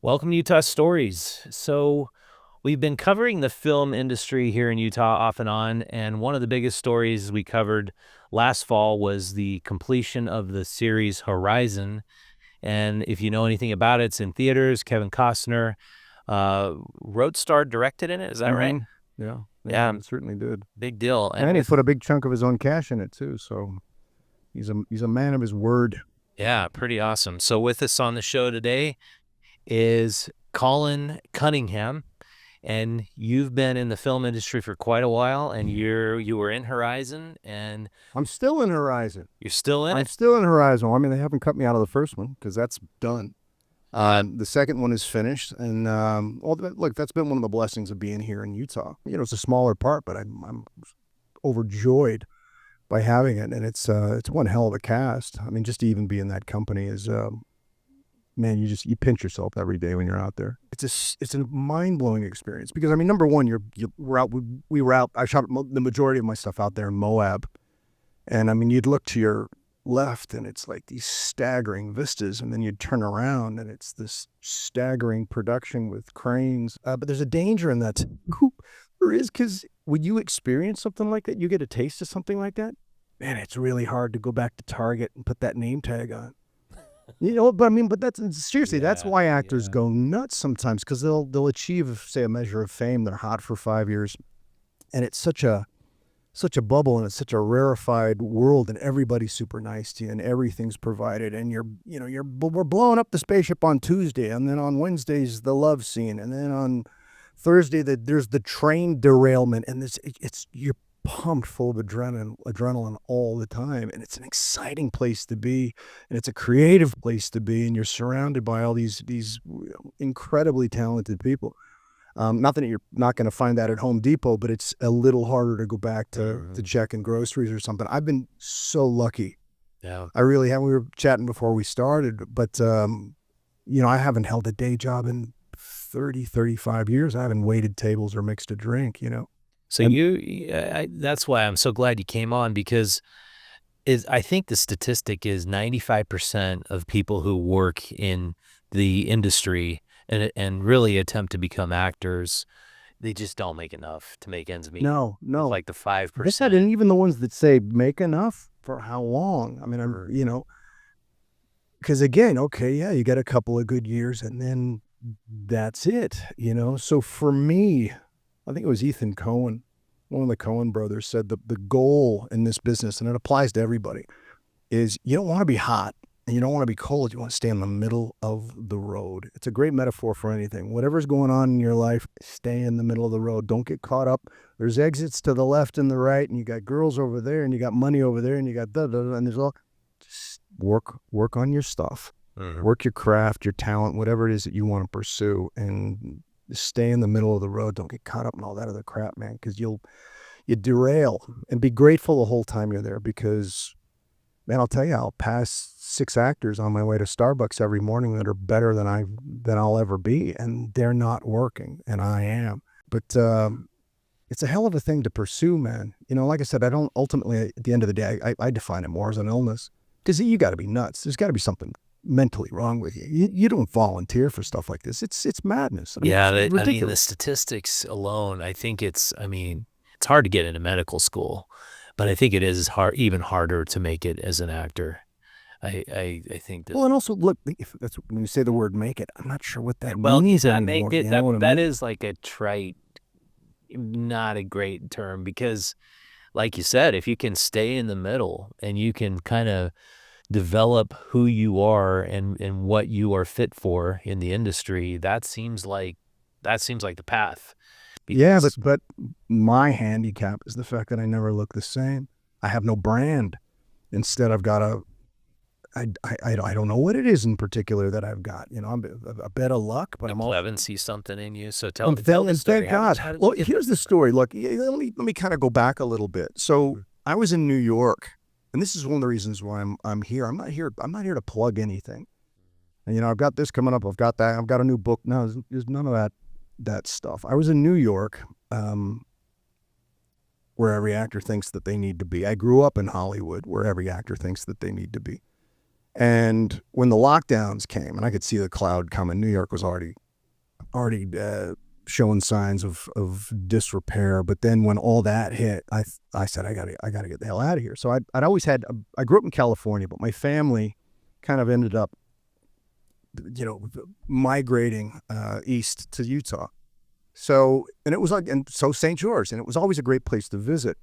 Welcome to Utah Stories. So, we've been covering the film industry here in Utah off and on, and one of the biggest stories we covered last fall was the completion of the series Horizon. And if you know anything about it, it's in theaters. Kevin Costner wrote, starred, directed in it. Is that right? Yeah, Yeah, it certainly did. big deal. And he put a big chunk of his own cash in it too. So he's a man of his word. Yeah, pretty awesome. So with us on the show today is Colin Cunningham. And you've been in the film industry for quite a while, and you were in Horizon, and I'm still in Horizon. you're still in I'm it. still in Horizon. I mean, they haven't cut me out of the first one because that's done. The second one is finished, and look, that's been one of the blessings of being here in Utah. You know, it's a smaller part, but I'm overjoyed by having it, and it's one hell of a cast. I mean, just to even be in that company is man, you pinch yourself every day when you're out there. It's a mind-blowing experience because, I mean, number one, we were out. I shot the majority of my stuff out there in Moab, and I mean, you'd look to your left and it's like these staggering vistas, and then you'd turn around and it's this staggering production with cranes. But there's a danger in that. There is, because when you experience something like that, you get a taste of something like that, man, it's really hard to go back to Target and put that name tag on. You know, but I mean, but that's seriously, that's why actors go nuts sometimes, because they'll achieve, say, a measure of fame. They're hot for 5 years, and it's such a bubble, and it's such a rarefied world, and everybody's super nice to you, and everything's provided, and we're blowing up the spaceship on Tuesday, and then on Wednesday's the love scene, and then on Thursday there's the train derailment, and you're pumped full of adrenaline all the time, and it's an exciting place to be, and it's a creative place to be, and you're surrounded by all these incredibly talented people. Not that you're not going to find that at Home Depot, but it's a little harder to go back to checking groceries or something. I've been so lucky. Yeah, I really have. We were chatting before we started, but I haven't held a day job in 35 years. I haven't waited tables or mixed a drink, So that's why I'm so glad you came on, because I think the statistic is 95% of people who work in the industry and really attempt to become actors, they just don't make enough to make ends meet. No. It's like the 5%. This and even the ones that say make enough, for how long? I mean, because again, okay, yeah, you get a couple of good years and then that's it, So for me, I think it was Ethan Cohen, one of the Cohen brothers, said the goal in this business, and it applies to everybody, is you don't want to be hot and you don't want to be cold. You want to stay in the middle of the road. It's a great metaphor for anything. Whatever's going on in your life, stay in the middle of the road. Don't get caught up. There's exits to the left and the right, and you got girls over there, and you got money over there, and you got and there's all. Just work on your stuff. Work your craft, your talent, whatever it is that you want to pursue, and stay in the middle of the road. Don't get caught up in all that other crap, man, because you derail. And be grateful the whole time you're there, because, man, I'll tell you, I'll pass 6 actors on my way to Starbucks every morning that are better than I'll ever be, and they're not working, and I am. But it's a hell of a thing to pursue, man. Like I said, I don't ultimately, at the end of the day, I define it more as an illness, because you got to be nuts. There's got to be something mentally wrong with you. You don't volunteer for stuff like this. It's madness. It's ridiculous. I mean, the statistics alone, I think it's hard to get into medical school, but I think it is even harder to make it as an actor. I think that. Well, and also, look, if that's when you say the word "make it," I'm not sure what that means anymore. Make it, that is like a trite, not a great term, because, like you said, if you can stay in the middle and you can kind of develop who you are and what you are fit for in the industry, that seems like the path. Yeah, but my handicap is the fact that I never look the same. I have no brand. Instead, I've got I don't know what it is in particular that I've got. I'm a bit of luck, but Evan sees something in you. So tell the story. Thank God. Well, here's the story. Look, let me kind of go back a little bit. So I was in New York. And this is one of the reasons why I'm here. I'm not here to plug anything. And, I've got this coming up. I've got that. I've got a new book. No, there's none of that stuff. I was in New York, where every actor thinks that they need to be. I grew up in Hollywood, where every actor thinks that they need to be. And when the lockdowns came, and I could see the cloud coming, New York was already showing signs of disrepair. But then when all that hit, I said I gotta get the hell out of here. So I'd always had I grew up in California, but my family kind of ended up, migrating east to Utah. So and it was like and so St. George, and it was always a great place to visit.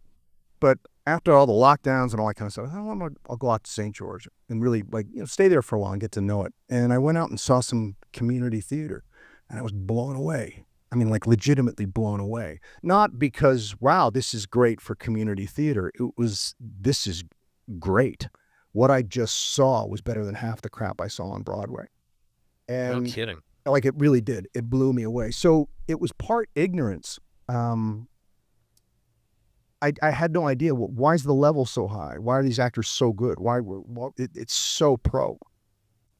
But after all the lockdowns and all that kind of stuff, I'll go out to St. George and really stay there for a while and get to know it. And I went out and saw some community theater, and I was blown away. I mean, like legitimately blown away. Not because, wow, this is great for community theater. It was, this is great. What I just saw was better than half the crap I saw on Broadway. No And kidding. like it really did. It blew me away. So it was part ignorance. I had no idea. Why is the level so high? Why are these actors so good? It's so pro?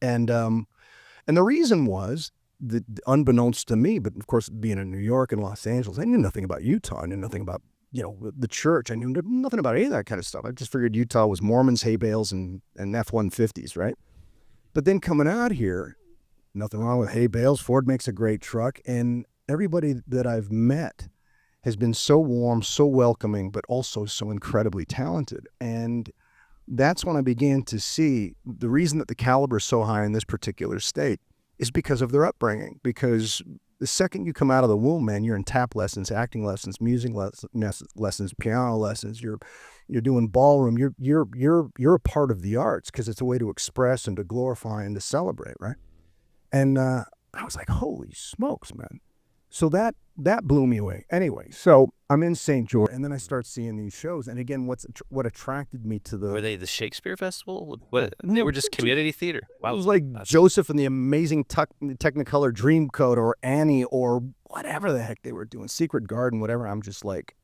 And the reason was that, unbeknownst to me, but of course, being in New York and Los Angeles, I knew nothing about Utah. I knew nothing about the church. I knew nothing about any of that kind of stuff. I just figured Utah was Mormons, hay bales, and F-150s, right? But then coming out here, nothing wrong with hay bales. Ford makes a great truck, and everybody that I've met has been so warm, so welcoming, but also so incredibly talented. And that's when I began to see the reason that the caliber is so high in this particular state is because of their upbringing. Because the second you come out of the womb, man, you're in tap lessons, acting lessons, music lessons, piano lessons. You're doing ballroom. You're a part of the arts because it's a way to express and to glorify and to celebrate, right? And I was like, holy smokes, man. So that blew me away. Anyway, so I'm in St. George, and then I start seeing these shows. And again, what attracted me to Were they the Shakespeare Festival? What? They were just community theater. Wow. It was like Joseph and the Amazing Technicolor Dreamcoat, or Annie, or whatever the heck they were doing, Secret Garden, whatever. I'm just like,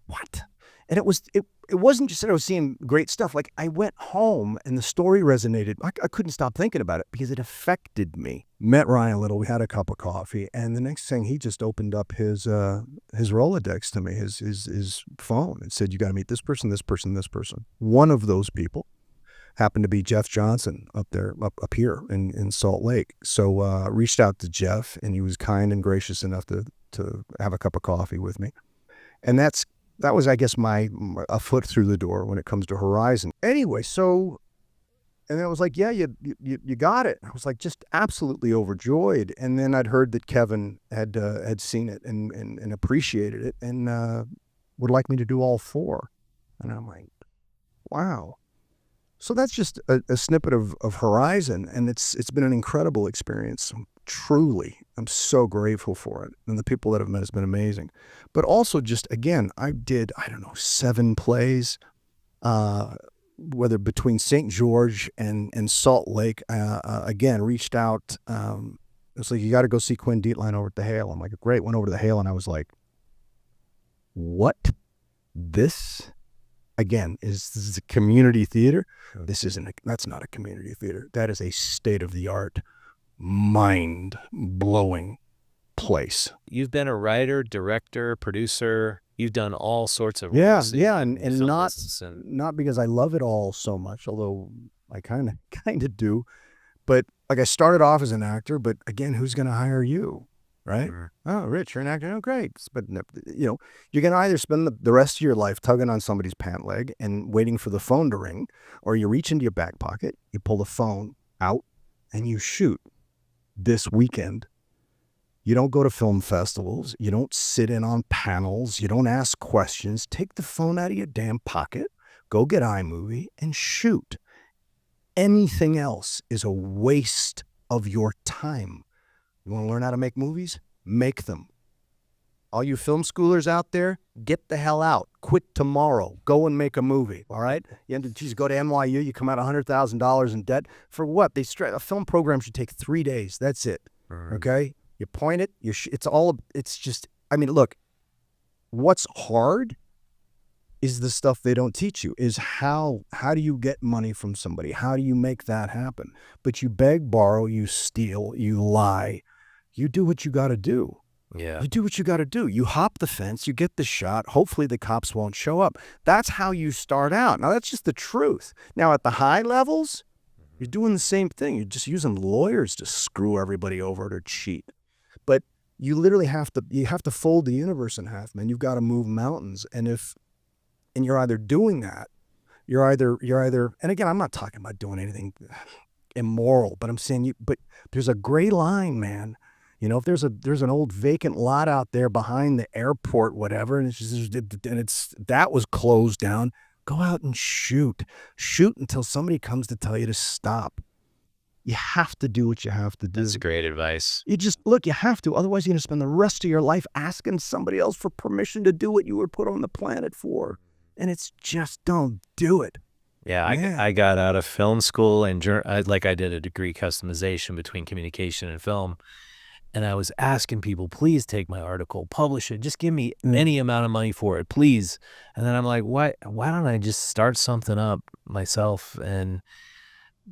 what? And it wasn't just that I was seeing great stuff. Like, I went home and the story resonated. I couldn't stop thinking about it because it affected me. Met Ryan Little. We had a cup of coffee, and the next thing, he just opened up his Rolodex to me, his phone, and said, "You got to meet this person, this person, this person." One of those people happened to be Jeff Johnson up here in Salt Lake. So reached out to Jeff, and he was kind and gracious enough to have a cup of coffee with me, and that was, I guess, a foot through the door when it comes to Horizon. Anyway, so, and I was like, yeah, you got it. I was like, just absolutely overjoyed. And then I'd heard that Kevin had seen it and appreciated it, and would like me to do all four. And I'm like, wow. So that's just a snippet of Horizon, and it's been an incredible experience. Truly, I'm so grateful for it, and the people that I've met has been amazing. But also, just again, I did 7 plays, whether between St. George and Salt Lake. Again, reached out. It was like, you got to go see Quinn Dietline over at the Hale. I'm like, great. Went over to the Hale, and I was like, what? This again this is a community theater. That's not a community theater. That is a state-of-the-art, mind-blowing place. You've been a writer, director, producer. You've done all sorts of roles. roles. Yeah, and not because I love it all so much, although I kind of do. But like, I started off as an actor, but again, who's going to hire you? Right? Sure. Oh, Rich, you're an actor. Oh, great. But you're going to either spend the rest of your life tugging on somebody's pant leg and waiting for the phone to ring, or you reach into your back pocket, you pull the phone out, and you shoot this weekend. You don't go to film festivals. You don't sit in on panels. You don't ask questions. Take the phone out of your damn pocket, go get iMovie, and shoot. Anything else is a waste of your time. You want to learn how to make movies? Make them. All you film schoolers out there, get the hell out. Quit tomorrow. Go and make a movie, all right? You go to NYU, you come out $100,000 in debt. For what? A film program should take 3 days. That's it, okay? You point it, it's just, look, what's hard is the stuff they don't teach you, is how do you get money from somebody? How do you make that happen? But you beg, borrow, you steal, you lie. You do what you got to do. Yeah. You do what you got to do. You hop the fence, you get the shot. Hopefully the cops won't show up. That's how you start out. Now, that's just the truth. Now, at the high levels, You're doing the same thing. You're just using lawyers to screw everybody over or cheat. But you literally have to fold the universe in half, man. You've got to move mountains. And you're either doing that, you're either, and again, I'm not talking about doing anything immoral, but I'm saying but there's a gray line, man. If there's an old vacant lot out there behind the airport, whatever, and that was closed down, go out and shoot until somebody comes to tell you to stop. You have to do what you have to do. That's great advice. You have to. Otherwise, you're going to spend the rest of your life asking somebody else for permission to do what you were put on the planet for. And it's just, don't do it. Yeah, I got out of film school and I did a degree customization between communication and film. And I was asking people, please take my article, publish it, just give me any amount of money for it, please. And then I'm like, why don't I just start something up myself? And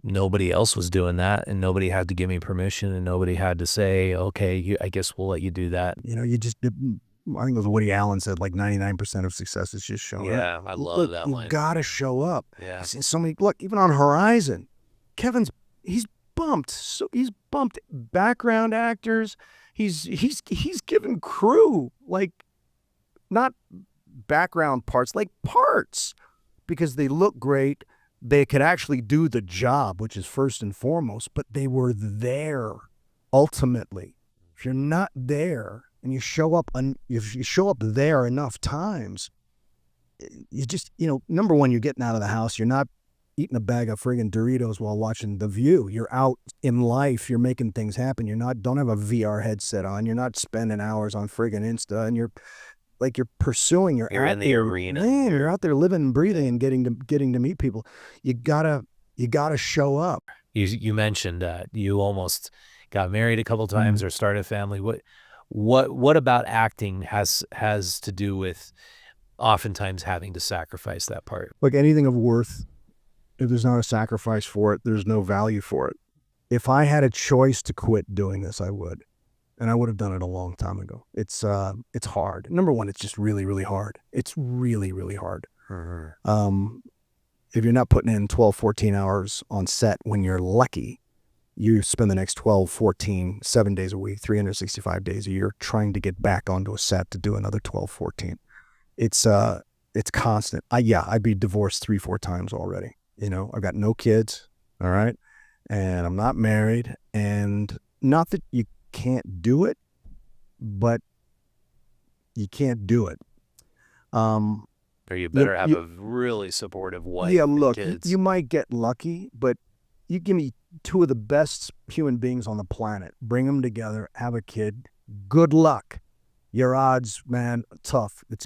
nobody else was doing that, and nobody had to give me permission, and nobody had to say, okay, I guess we'll let you do that. I think it was Woody Allen said, like 99% of success is just showing up. Yeah, I love that line. You gotta show up. Yeah. I've seen so many, look, even on Horizon, he's bumped. So he's bumped background actors. He's given crew, like, not background parts, like parts, because they look great. They could actually do the job, which is first and foremost, but they were there ultimately. If you're not there and you show up there enough times, you just, number one, you're getting out of the house. You're not eating a bag of friggin' Doritos while watching The View. You're out in life. You're making things happen. Don't have a VR headset on. You're not spending hours on friggin' Insta, and you're pursuing. You're in the arena. Man, you're out there living and breathing and getting to meet people. You gotta show up. You mentioned that you almost got married a couple times or started a family. What about acting has to do with oftentimes having to sacrifice that part? Like anything of worth, if there's not a sacrifice for it, there's no value for it. If I had a choice to quit doing this, I would. And I would have done it a long time ago. It's hard. Number one, it's just really, really hard. It's really, really hard. Mm-hmm. If you're not putting in 12, 14 hours on set when you're lucky, you spend the next 12, 14, 7 days a week, 365 days a year trying to get back onto a set to do another 12, 14. It's constant. I'd be divorced 3, 4 times already. I've got no kids, all right? And I'm not married, and not that you can't do it, but you can't do it. Or you better have a really supportive wife. Yeah, look, and kids. You might get lucky, but you give me 2 of the best human beings on the planet, bring them together, have a kid, good luck. Your odds, man, tough. It's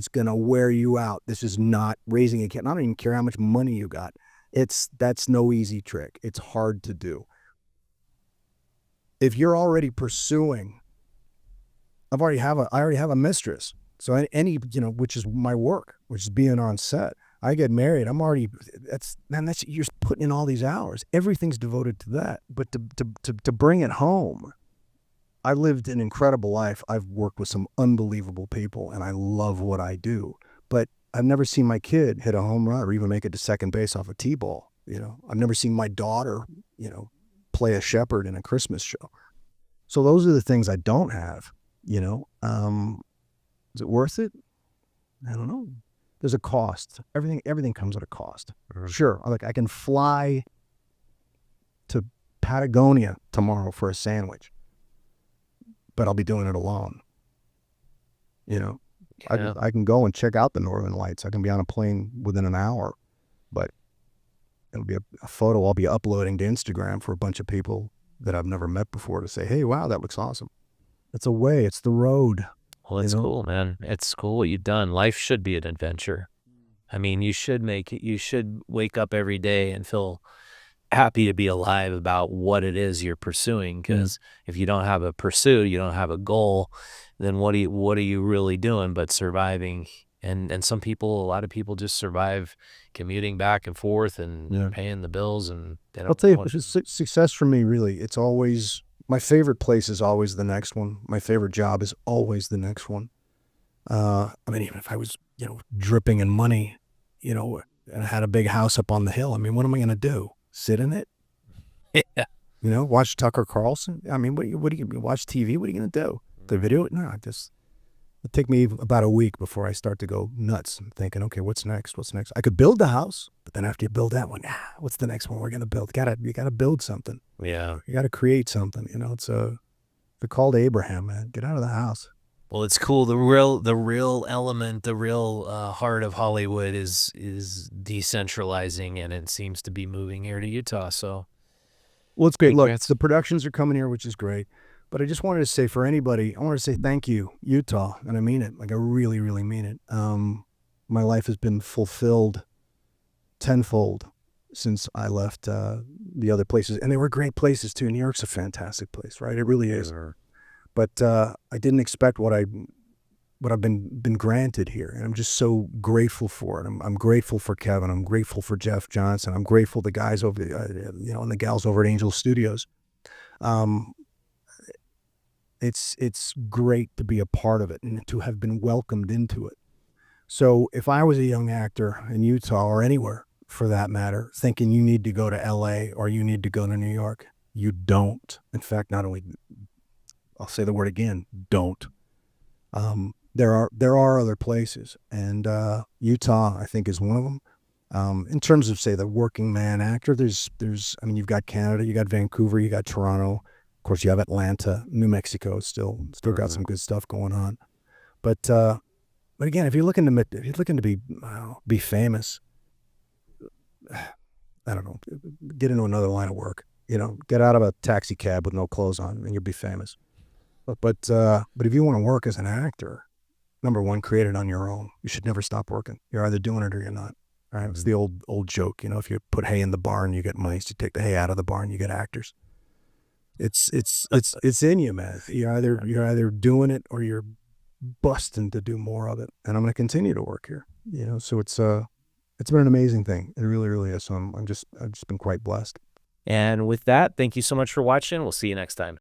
gonna wear you out. This is not raising a kid. I don't even care how much money you got. That's no easy trick. It's hard to do. If you're already pursuing, I already have a mistress. So which is my work, which is being on set. I get married. You're putting in all these hours. Everything's devoted to that. But to bring it home, I lived an incredible life. I've worked with some unbelievable people, and I love what I do. But I've never seen my kid hit a home run or even make it to second base off a T-ball. I've never seen my daughter, play a shepherd in a Christmas show. So those are the things I don't have. Is it worth it? I don't know. There's a cost. Everything comes at a cost. Mm-hmm. Sure, I can fly to Patagonia tomorrow for a sandwich, but I'll be doing it alone. Yeah. I can go and check out the Northern Lights. I can be on a plane within an hour, but it'll be a photo I'll be uploading to Instagram for a bunch of people that I've never met before to say, hey, wow, that looks awesome. It's a way. It's the road. Well, it's cool, man. It's cool what you've done. Life should be an adventure. I mean, you should wake up every day and feel happy to be alive about what it is you're pursuing. Because if you don't have a pursuit, you don't have a goal, then what are you really doing but surviving? And a lot of people just survive commuting back and forth and paying the bills. And I'll tell you, success for me, really, it's always, my favorite place is always the next one. My favorite job is always the next one. Even if I was, dripping in money, and I had a big house up on the hill, what am I going to do? Sit in it? Yeah. You know, watch Tucker Carlson. I mean, what do you watch TV? What are you gonna do? The video? No, it take me about a week before I start to go nuts. I'm thinking, okay, what's next? What's next? I could build the house, but then after you build that one, what's the next one we're gonna build? You gotta build something. Yeah. You gotta create something. You know, it's the call to Abraham, man. Get out of the house. Well, it's cool. The real element, the real heart of Hollywood is decentralizing, and it seems to be moving here to Utah. So, Well, it's great. Look, congrats. the productions are coming here, which is great. But I just wanted to say, for anybody, I want to say thank you, Utah, and I mean it. Like I really, really mean it. My life has been fulfilled tenfold since I left the other places, and they were great places too. New York's a fantastic place, right? It really is. But I didn't expect what I've been granted here, and I'm just so grateful for it. I'm grateful for Kevin. I'm grateful for Jeff Johnson. I'm grateful the guys over, and the gals over at Angel Studios. Um, it's great to be a part of it and to have been welcomed into it. So if I was a young actor in Utah or anywhere for that matter, thinking you need to go to LA or you need to go to New York, you don't. In fact, not only, I'll say the word again, don't. There are other places, and Utah, I think, is one of them. In terms of, say, the working man actor, I mean, you've got Canada, you got Vancouver, you got Toronto, of course, you have Atlanta, New Mexico, still got some good stuff going on. But again, if you're looking to be famous, I don't know, get into another line of work. You know, get out of a taxi cab with no clothes on, and you'll be famous. But if you want to work as an actor, number one, create it on your own. You should never stop working. You're either doing it or you're not. All right, it's the old joke. You know, if you put hay in the barn, you get mice. You take the hay out of the barn, you get actors. It's in you, man. You're either doing it or you're busting to do more of it. And I'm going to continue to work here. You know, so it's been an amazing thing. It really, really is. So I've just been quite blessed. And with that, thank you so much for watching. We'll see you next time.